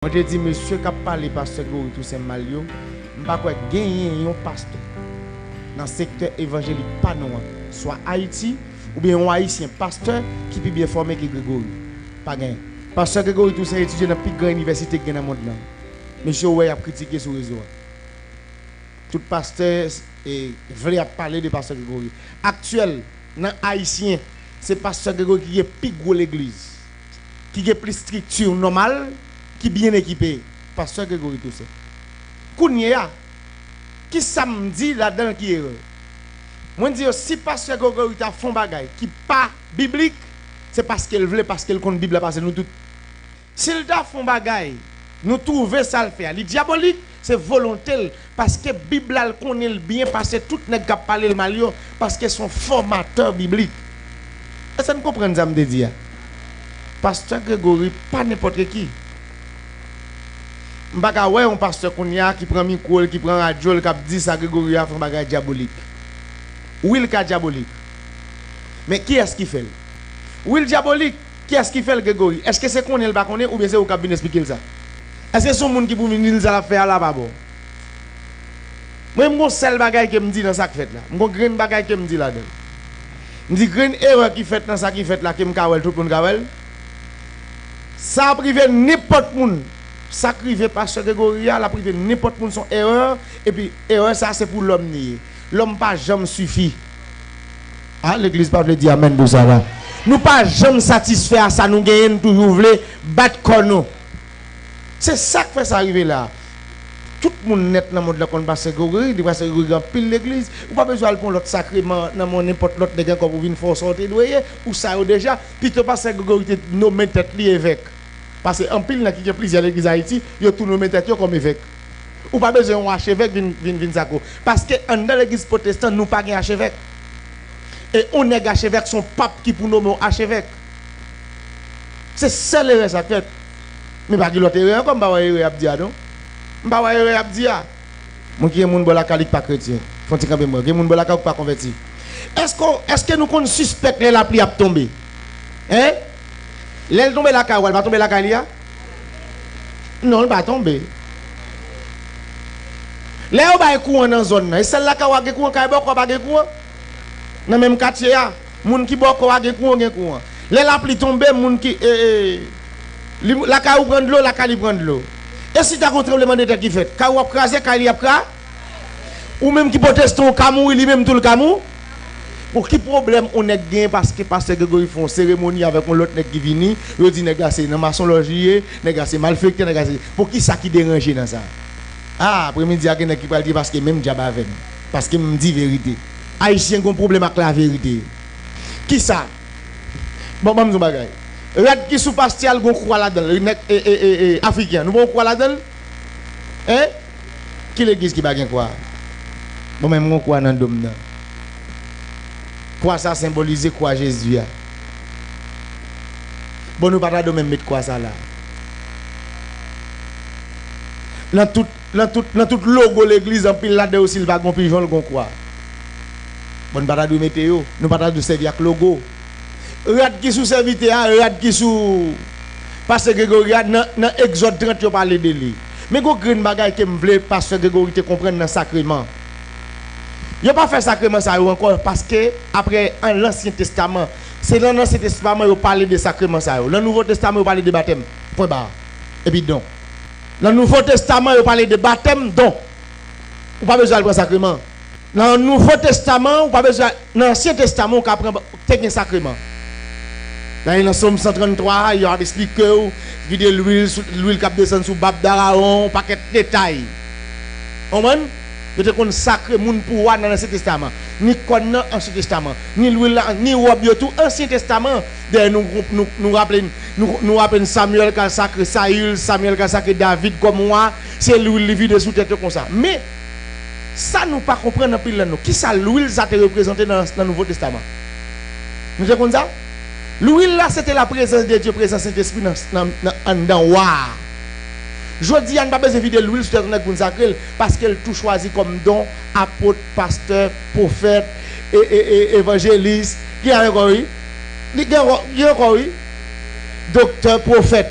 Moi, je dis, monsieur, qui a parlé pasteur Gregory Toussaint Malio, je ne sais pas gagner un pasteur dans le secteur évangélique, pas non, soit Haïti ou bien un haïtien pasteur qui peut bien former que Gregory. Pas gagné. Pasteur Gregory Toussaint étudié dans la plus grande université dans le monde. Monsieur, ouais, a critiqué sur le réseau. Tout pasteur voulait parler de pasteur Gregory. Actuel, dans haïtien, c'est pasteur Gregory qui est plus gros l'église, qui est plus structure normale, qui est bien équipé. Pasteur Gregory Toussaint. Kounia, qui samedi là-dedans qui est. Moi je dis si pasteur Gregory a fait un bagage qui n'est pas biblique, c'est parce qu'elle voulait, parce qu'elle compte Bible parce que nous tous. S'il a fait un bagage, nous trouvons ça le faire. Le diabolique, c'est volontaire parce que la Bible elle connaît bien parce que tout n'est pas parlé le malio parce que son formateur biblique. Est-ce que vous comprenez ça me dire? Pasteur Gregory pas n'importe qui. M'baka ouais un pasteur qui prend micro, qui prend radio, qui dit ça Gregory a fait un bagage diabolique. Oui, le cas diabolique. Mais qui est-ce qui fait? Oui, le diabolique, qui est-ce qui fait le Gregory? Est-ce que c'est qu'on est le baconné ou bien c'est au cabinet expliquer ça? Est-ce que c'est un monde qui peut venir ça faire là pas bon? Moi, je suis seul bagage qui me dit dans ça qui fait là. Je suis un bagage qui me dit là-dedans. Je dis une erreur qui fait dans ça qui fait là, qui me kawel, tout le monde kawel. Ça a privé n'importe qui. Ça privé pasteur Gregory, la privé n'importe qui son erreur. Et puis, erreur, ça c'est pour l'homme nier. L'homme pas jamais suffit. Ah, l'église pas veut dire amen pour ça là. Nous pas jamais satisfait à ça, nous gagnons toujours voulons battre comme c'est ça qui fait ça arriver là. Tout le monde net dans le monde là qu'on passe Gregory, il passe Gregory en pile l'église, ou pas besoin de prendre l'autre sacrement dans mon n'importe l'autre nègre pour venir faire sortir doyer ou ça déjà, puis tu passes Gregory nommé tête li évêque. Parce que en pile qui a plusieurs l'église Haïti, yo tout nommé tête comme évêque. Ou pas besoin d'un archevêque vin sako. Parce que dans l'église protestante nous pas un archevêque. Et on est archevêque son pape qui pour nommer archevêque. C'est ça le ça fait. Mais pas que l'autre erreur comme ba erreur a dire non. Ba erreur a dire. Mon qui est moun bola catholique pas chrétien. Faut ti camper moi, qui moun bola pas converti. Est-ce que nous qu'on suspecte la pluie a tomber? Hein? L'aile tomber la caille, elle va tomber la caille là? Non, elle va tomber. Là, on va courir dans la zone. Et celle-là qui a courant, qui a pas courant. Dans le même quartier, les gens qui ont courant. Là, la pluie tombe, les gens qui. La caille prend de l'eau, la caille prend de l'eau. Et si tu as un tremblement de terre qui fait, quand on a crasé, quand il y a crasé, ou même qui proteste au Camou, il même tout le Camou. Pour quel problème on est gagné parce que pasteur Gregory font cérémonie avec un autre qui vient, il dit c'est dans maçonnerie, c'est malfecté, pour qui ça qui dérange dans ça? Ah, après-midi, il y a quelqu'un qui parle dire parce que même diable avec nous. Parce que me dit vérité. Haïtien ont un problème avec la vérité. Qui ça? Bon, je vais vous dire. Red qui sous pastel, on croit là-dedans. Africain, nous croit là-dedans? Hein? Qui l'église qui va quoi? Bon, même on croit dans le dôme. Quoi ça symbolise quoi Jésus? Bon, nous ne pouvons pas même mettre quoi ça là. Dans tout logo l'église en pile là-dedans aussi il va gon pigeon le gon quoi. Bon pas de météo, nous pas de servir avec logo. Regarde qui sous serviteur, regarde qui sous pasteur Gregory dans Exode 30 yo parler de lui. Mais go green bagay que me vle pasteur Gregory te comprendre dans sacrement. Yo pas fait sacrement ça encore parce que après en l'Ancien Testament, c'est dans l'Ancien Testament yo parler de sacrement ça. Dans le Nouveau Testament yo parler de baptême. Point barre. Et puis donc dans le Nouveau Testament, il parle de baptême, donc, on n'a pas besoin de prendre sacrement. Dans le Nouveau Testament, on n'a pas besoin. Dans l'Ancien Testament, on peut prendre un sacrement. Dans le Somme 133, il y a expliqué que l'huile qui descend sous Bab d'Araon, un paquet de détails. On voit? Il y a un sacré monde pour voir dans l'Ancien Testament. Ni quoi dans l'Ancien Testament, ni l'huile, ni robe, tout l'Ancien Testament. Nous rappelons Samuel qui a sacré Saül, Samuel qui a sacré David comme moi. C'est l'huile vide sous tête comme ça. Mais ça nous pas comprendre plus là nous. Qui ça l'huile ça te représenté dans le Nouveau Testament? Nous comprenez ça? L'huile là c'était la présence de Dieu, présence de Saint-Esprit dans waouh. Je dis, il n'y a pas besoin de l'huile sur le pour sacrer parce qu'elle tout choisit comme don, apôtre, pasteur, prophète, et évangéliste. Qui a encore eu? Docteur, prophète.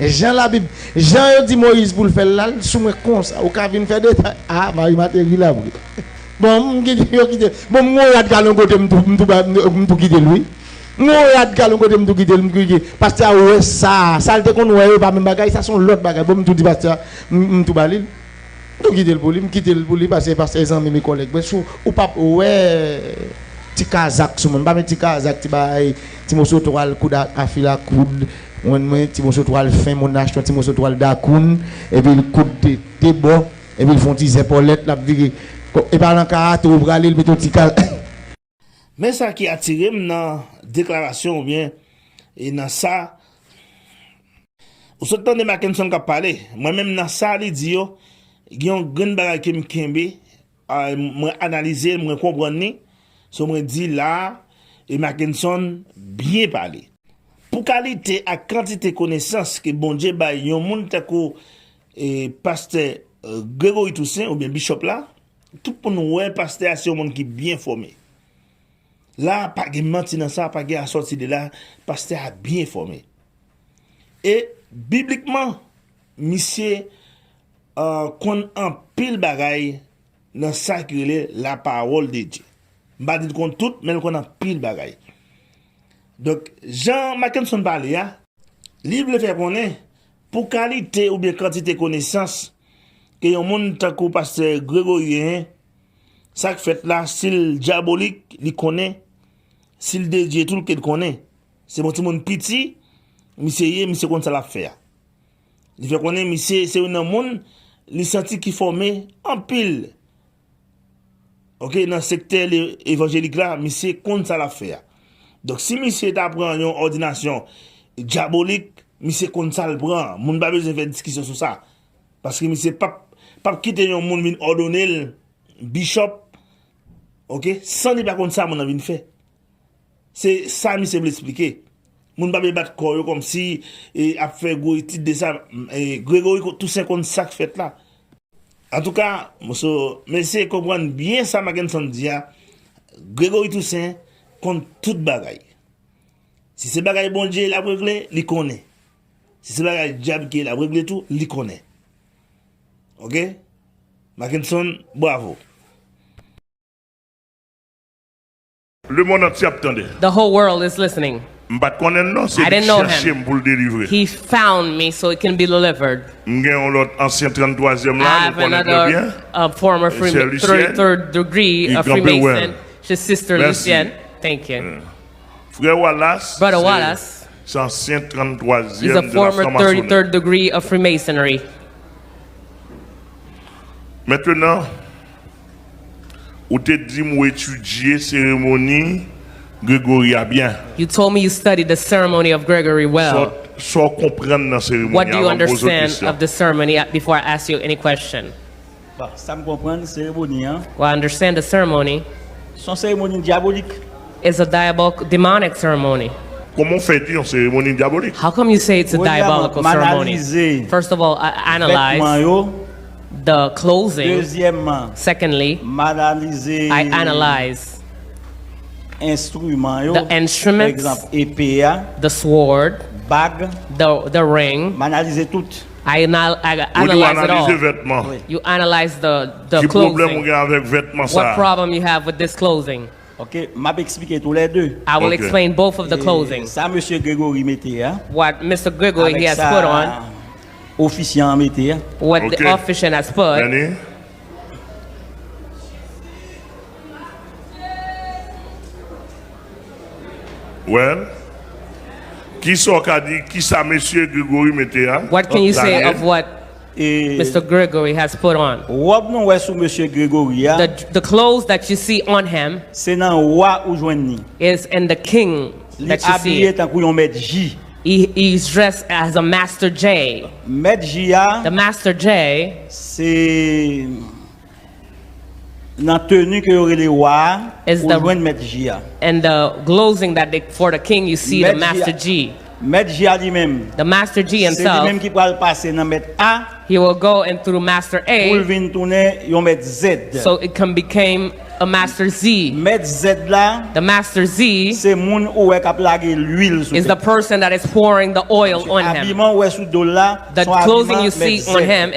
Jean la Bible. Jean dit Moïse pour le faire là, soumet comme ça. Ou ka vinn faire détail. Ah, Marie Matéri là. Bon, bon, moi galon côté m'tou quitter lui. Moi galon côté m'tou quitter pasteur ouais ça te kon ouais pas même bagay ça sont l'autre bagay. Bon m'tou dit pasteur m'tou balil. M'tou quitter le pour lui parce que pasteur amis mes collègues. Mais ou pas ouais ti kazak sou mon pas met ti kazak ti bay ti mo sotoral coude à fila coude. Moi ti mo sotoral fin mon acheter ti mo sotoral dakoun et puis le coude de bon et puis ils font ti épaulettes la viré. Et par l'encar, tu ouvres le petit cal. Mais ça qui attire dans déclaration ou bien et dans ça, au temps de makenson qui a parlé, moi-même dans ça, il dit il y a un grand bagage qui me kembe, moi analyser, moi comprendre, so moi dit là et makenson bien parler. Pour qualité à quantité connaissance que bon Dieu ba yon monde tako et pasteur Gregory Toussaint ou bien bishop là. Tout pour nous, ouais, pasteur, c'est un monde qui est bien formé. Là, pas de menti dans ça, pas de sorti de là, pasteur a bien formé. Et, bibliquement, monsieur, qu'on en pile bagaille dans ça qui est la parole de Dieu. Je ne vais pas dire qu'on tout, mais qu'on en pile bagaille. Donc, Jean Makenson parle, livre le fait qu'on est, pour qualité ou bien quantité de connaissance, que yon moun takou pasteur Gregory, ça fait là, s'il diabolique, il connaît, s'il dédié tout le qu'il connaît, c'est mon petit monde petit, monsieur comme ça l'a fait. Il fait connaître, monsieur, c'est un monde, il senti qui formé en pile. Ok, dans le secteur évangélique là, monsieur comme ça l'a fait. Donc, si monsieur t'apprend une ordination diabolique, monsieur comme ça le prend, moun pas besoin de faire discussion sur ça. Parce que monsieur pas quitter un monde ordonné bishop OK sans ne pas comme ça mon envie de faire c'est ça monsieur veut expliquer moun pas battre corps comme si et a fait gros titre de ça Gregory tout ça comme ça fait là en tout cas monsieur comprendre bien ça makenson dit Gregory Toussaint contre toute bagaille si c'est bagaille bon Dieu la régler il connaît si c'est bagaille diable qui la régler tout il connaît. OK? Makenson, bravo. Le monde entier attendait. The whole world is listening. I didn't know him. He found me so it can be delivered. I have another former third degree of Freemason. His sister Lucienne. Thank you. Brother Wallace is a former 33rd degree of Freemasonry. Maintenant, ou te dit moi étudier cérémonie Gregory a bien. You told me you studied the ceremony of Gregory well. So comprendre dans cérémonie. What do you understand of the ceremony before I ask you any question? Ça me comprendre cérémonie hein. Well, I understand the ceremony. Son cérémonie diabolique. It's a demonic ceremony. Comment fait-il une cérémonie diabolique? How come you say it's a diabolical ceremony? First of all, I analyze the closing. Secondly, I analyze the instruments, the sword, the ring. I analyze it all. You analyze the clothing. What problem you have with this clothing? Okay, I will explain both of the clothing. What Mr. Gregory he has put on. What the officiant has put. Well, what can you say of what Mr. Gregory has put on? The clothes that you see on him is in the king that you see. He's dressed as a Master J. The Master J is and the clothing that for the king you see the Master G. The Master G himself, he will go in through Master A, so it can become a master Z. Maître Z là, The master Z c'est moun ou est plagué l'huile sur is the person that is pouring the oil on him. Habillement ou est sous dos là, The son clothing habillement you see Maître on Z. him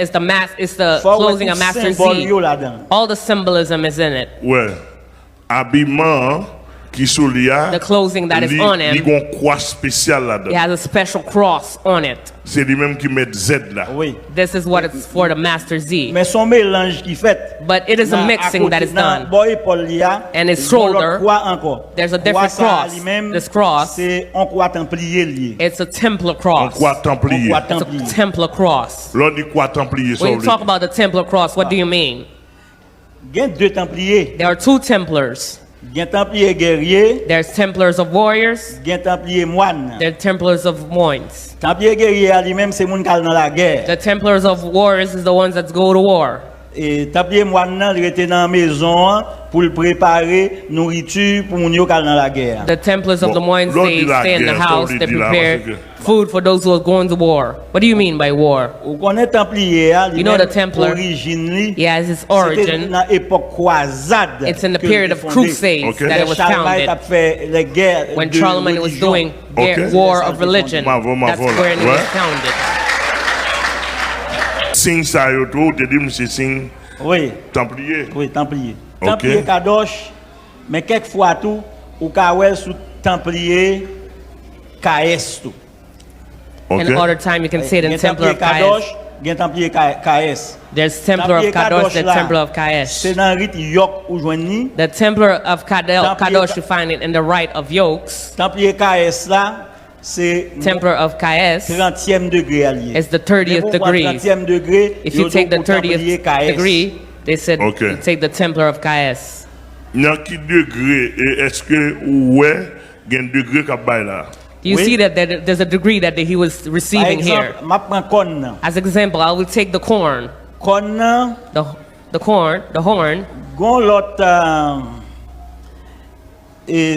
is the Faut clothing ouais of tout master symbole Z. yo là-dedans. All the symbolism is in it. Ouais. Habillement qui sous lia. The clothing that is on Il him, y a une croix spéciale he là-dedans. has a special cross on it. C'est lui-même qui met Z là. Oui. This is what it's for the master Z. Mais son mélange qui fait. But it is a mixing that is done. Boy Paul lia. And his shoulder, croix encore. there's a different cross. This cross, c'est on croix templier lié. it's a Templar En cross. croix templier. Croix It's templier. a Templar cross. L'on dit croix templier. When you talk about the Templar cross, what do you mean? Il y a deux templiers. There are two Templars. Il y a templier guerrier, There's Templars of warriors. il y a templier moine. There are Templars of moines. Templier guerrier lui-même c'est moun kal dans la guerre. The Templars of warriors is the ones that go to war. Et templier moine nan il était dans la maison pour le préparer nourriture pour moun yo kal dans la guerre. The Templars of the moines, Lord they dit la stay in the guerre, house, Lord they dit la prepare parce que- food for those who are going to war. What do you mean by war? Ou connaît templier You know the Templar, origine li. he has his C'était origin. dans époque croisade. It's in the que period il of fondé. crusades Okay. that it was Charlemagne founded. a fait les guerres When de Charlemagne was religion. doing Okay. war of religion, Mavo, that's là. where it was Ouais. founded. Signe ça yo tout, te dit c'est signe Oui, templier. oui, templier. Ok. Templier kadosh, mais quelquefois tout ou ka wè sous templier KS tout. OK. In other time, you can say it in Gen Templar of templier Kaesh. kadosh, gen templier KS. There's Templar of Templier Kadosh, Kadosh there's là, Templar of Kaesh. C'est dans rite yok ou joigni. The Templar of Templier Kadosh, you find it in the rite of yokes. Templier KS là, c'est Templar of Kaesh 30e degré allié. is the 30th degree. 30e degré, If you take the 30th degree, they said Okay. you take the Templar of Kaesh. Dans quel degré et est-ce que ouais, il y a un degré qui bail là? Do you Oui. see that there's a degree that he was Par receiving here? exemple, m'a prend corn nan. As example, I will take the corn, Corn nan, the horn. gon l'autre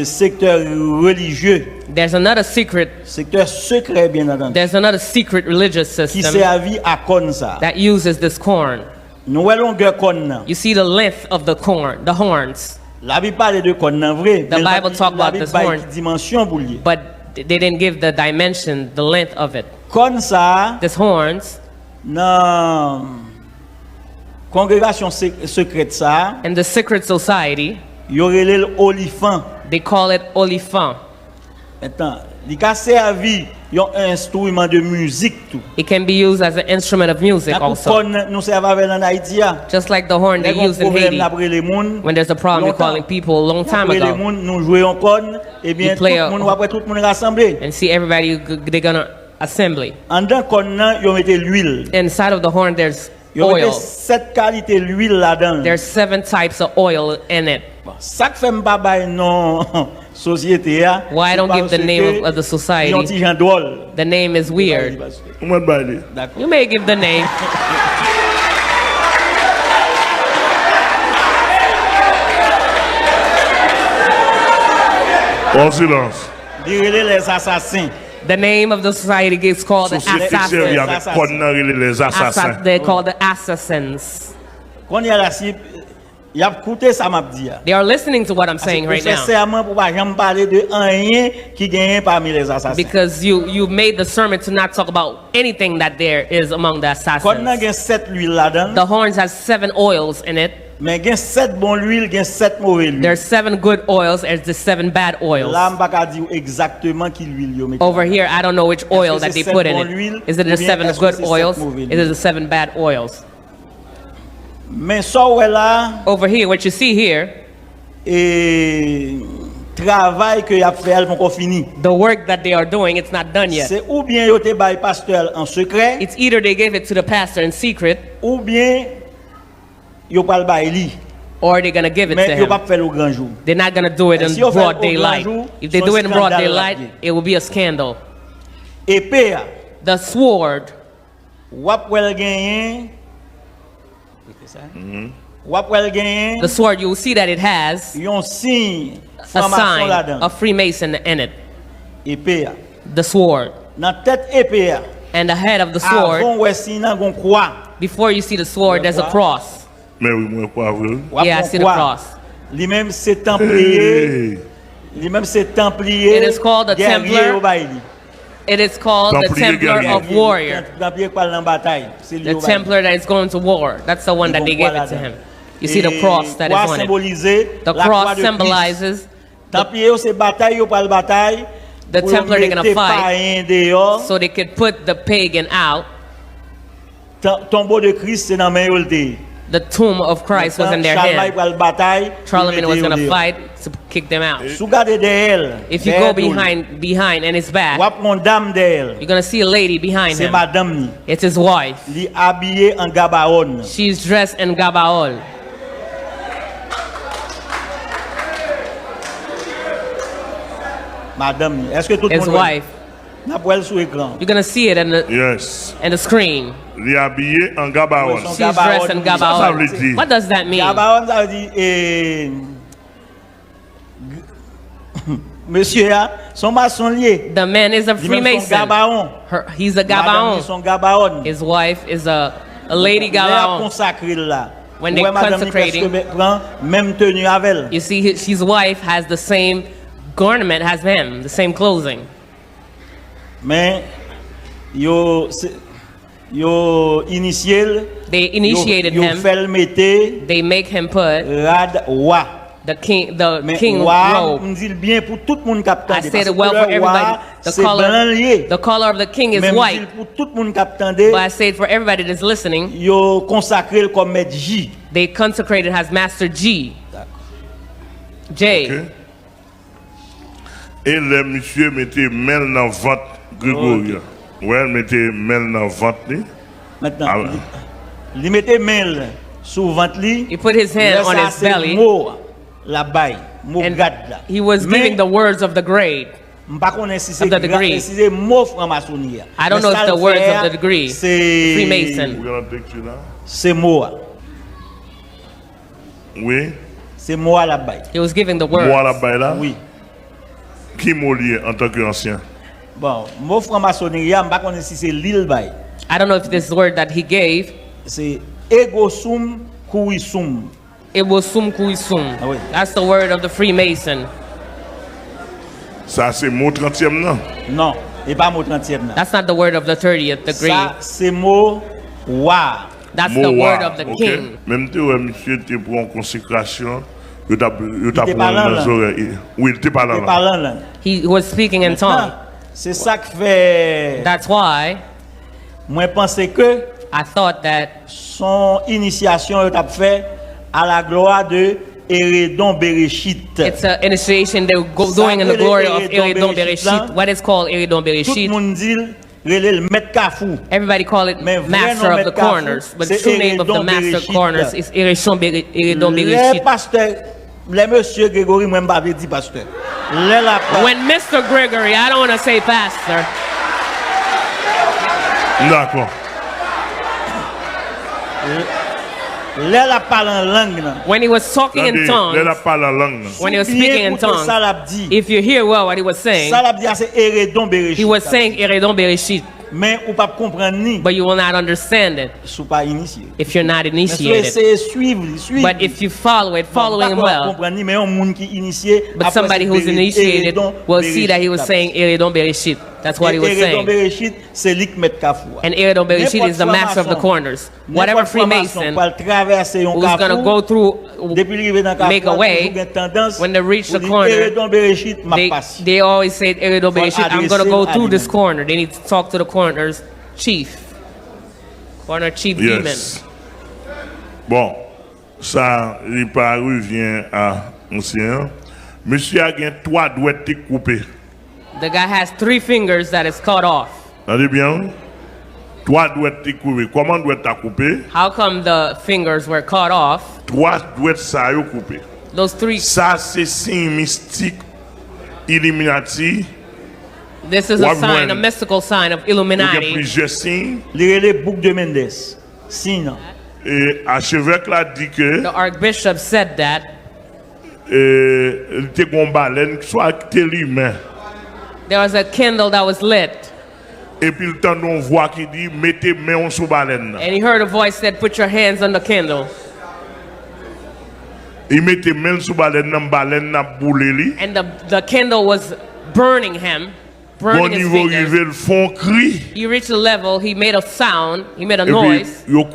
secteur religieux, There's another secret. secteur secret bien entendu, There's another secret religious qui system servi à corn ça. that uses this corn. Nous wè longueur corn nan. You see the length of the corn, the horns, La Bible parle de corn nan vrai, The mais Bible talk la about Bible this bail horn. qui dimension pour lié. but they didn't give the dimension, the length of it. Corn ça This horns dans congrégation secrète ça, in the secret society, y aurait l'olifant. they call it olifant. Attends, il a servi un instrument de musique tout. It can be used as an instrument of music Dans also, corn nous servons avec en Haïti. just like the horn they used in Haiti. Après les moun, When there's a problem, you're longtemps. calling people a long time Après les ago moun, nous jouons en corn, et bien You tout play le a- monde après tout le monde rassemblé. and see everybody. They're gonna assembly. En dedans corn nan, ils mettent l'huile. Inside of the horn, there's Ils mettent oil. 7 qualités l'huile là-dedans. There's 7 types of oil in it. Ça que fait m'pa bay non société a. Why I don't give the name of the society? Yon ti jan drôle. The name is weird. Comment bail? D'accord. You may give the name. En silence. Direz les assassins. The name of the society gets called the Société qui servi assassins. avec code nan les assassins. They're called the assassins. Quand y a la cible, y a écouté ça m'a dit. They are listening to what I'm saying right now Sincèrement pour pas jamais parler de rien qui gagne parmi les assassins. because you made the sermon to not talk about anything that there is among the Quand nan assassins. gen 7 l'huile là-dedans, The horns has 7 oils in it. mais gen 7 bon l'huile, gen 7 mauvais l'huile. There's 7 good oils and there's 7 bad oils. Là m'pa ka dire exactement qui l'huile yo met. Over here, I don't know which oil Est-ce que that they c'est put 7 in bonnes huiles it. Is it ou the bien 7 est-ce que good c'est 7 oils? mauvaises Is it the 7 bad oils? Mais ça ouais là Over here, what you see here, et travail que y a fait elle pas fini. the work that they are doing, it's not done yet. C'est ou bien yo te bay pasteur en secret It's either they gave it to the pastor in secret ou bien yo pral bay li. or they're going to give it to Mais yo him. pas faire au grand jour. They're not going to do it in Si on fait broad au daylight. grand jour, If they son do it in broad scandale daylight, là-dedans. it will be a scandal. Épée a, The sword, wap wel genyen. Wap wel genyen. the sword, you will see that it has Yon signe a formation sign là-dedans. of Freemason in it. Épée a. The sword. Nan tête épée a. And the head of the sword, Avant wè signe nan gon croix. before you see the sword, there's a cross. Mais oui, moi pas vrai. Wap Yeah, I gon see the croix. cross. Lui-même c'est templier. Lui-même c'est templier. It is called the Templar. It is called the Templar of Warrior. The Templar that is going to war. That's the one that they gave it to him. You see the cross that is on it. The cross symbolizes the Templar they're going to fight so they could put the pagan out. The tomb of Christ was in their hand. Charlemagne was going to fight to kick them out. If you go behind and it's back, you're going to see a lady behind him. It's his wife. She's dressed in Gabaol. His wife. You're going to see it in the screen. She's dressed in Gabaon. What does that mean? The man is a Freemason. He's a Gabaon. His wife is a Lady Gabaon. When they're consecrating, you see his wife has the same garment as him, the same clothing. They initiated him. They make him put the king robe. I said it well for everybody. The color of the king is white. But I said for everybody that's listening, they consecrated as Master G. J. Okay. Et le monsieur mettait main dans ventre Gregory. Ouais, mettait main dans ventre. Maintenant, il mettait main sur ventre. He put his hand on his belly. And he was giving the words of the grade. Of the degree. I don't know if the words of the degree. Freemason. We're gonna take you now. C'est moi. Oui. C'est moi la baille. He was giving the words. Moi la baille là. Oui. Qui m'olier en tant qu'ancien? Bon, mot franc-maçonnerie, je ne sais pas si c'est l'île baille. I don't know if this word that he gave. C'est ego sum kuisum. Ego sum kuisum. Ah oui. That's the word of the Freemason. Ça c'est mot 30e non? Non, et pas mot 30e non. That's not the word of the 30th degree. Ça c'est mot wa. That's the word of the king. Même tu monsieur tu prend consécration. Oui, il était pas là. He was speaking in tongue. C'est ça qui fait. That's why moi pensais que I thought that son initiation est fait à la gloire de Hérédon Bereshit. It's an initiation they were doing in the glory of Hérédon Bereshit. What is called Hérédon Bereshit? Everybody call it Master of the Corners, but the true name of the Master of Corners is Hérédon Bereshit. Monsieur Gregory, moi m'pas dit pasteur. When Mr. Gregory, I don't want to say pastor. D'accord. When he was talking in tongues, when he was speaking in tongues, if you hear well what he was saying, he was saying Hérédon Bereshit. But you will not understand it if you're not initiated. But if you follow it, following him well, but somebody who's initiated will see that he was saying Hérédon Bereshit. That's what he was saying. And Hérédon Bereshit is the master of the corners. Whatever Freemason who's going to go through, make a way, when they reach the corner, they always say Hérédon Bereshit, I'm going to go through this corner. They need to talk to the corner's chief. Corner chief demon. Bon, ça, il revient à ancien. Monsieur a gagné 3 doigts coupés. The guy has 3 fingers that is cut off. Allez bien. 3 doigts coupés. Comment doit être coupé? How come the fingers were cut off? 3 doigts ça yo coupé. Those 3. Ça c'est signe mystique Illuminati. This is a sign, a mystical sign of Illuminati. Il y a plusieurs signes. Les boucs de Mendes. Signe. Et archevêque l'a dit que the Archbishop said that il était une baleine soit l'humain. There was a candle that was lit. Et puis le temps on voit qui dit mettez main sur baleine. And he heard a voice that put your hands on the candle. Il mettait main sous baleine nan baleine n'a boulé li. And the candle was burning him. Burning his fingers. He reached a level, he made a sound, he made a noise. And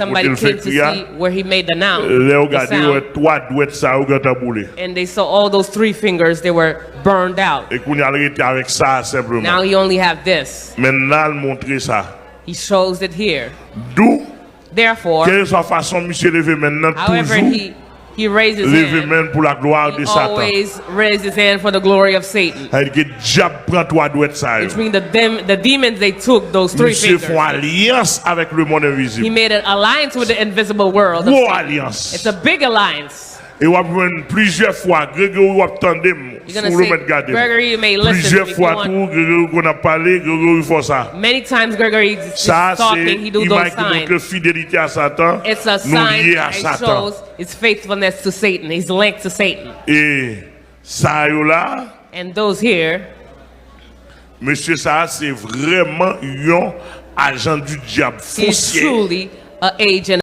somebody came to see where he made the sound. And they saw all those 3 fingers, they were burned out. Now he only have this. He shows it here. Therefore, however he raised his hand, he always raised his hand for the glory of Satan. Which means the demons, they took those 3 fingers. He made an alliance with the invisible world. It's a big alliance. Et on va plusieurs fois Gregory va tandem sur le mettre garder. Plusieurs fois tout Gregory qu'on a parlé, Gregory fait ça. Many times Gregory is talking, he do those signs. Que fidélité à Satan. It's a sign that shows his faithfulness to Satan. He's linked to Satan. Et ça là. And those here. Monsieur ça c'est vraiment un agent du diable foncier. He's truly an agent